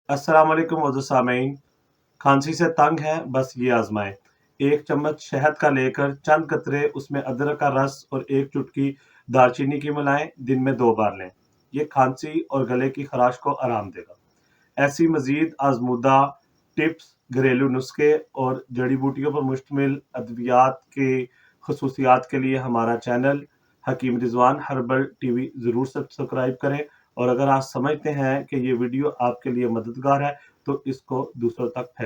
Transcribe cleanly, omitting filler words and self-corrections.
अस्सलाम वालेकुम वज़ू सामीन। खांसी से तंग हैं? बस ये आज़माएँ। 1 चम्मच शहद का लेकर चंद कतरे उसमें अदरक का रस और 1 चुटकी दालचीनी की मिलाएँ, दिन में 2 बार लें। ये खांसी और गले की ख़राश को आराम देगा। ऐसी मज़ीद आज़मूदा टिप्स, घरेलू नुस्खे और जड़ी-बूटियों पर मुश्तमिल अद्वियात की ख़ुसूसियात के लिए हमारा चैनल हकीम रिज़वान हर्बल टीवी ज़रूर सब्सक्राइब करें और अगर आप समझते हैं कि ये वीडियो आपके लिए मददगार है, तो इसको दूसरों तक फैलाएँ।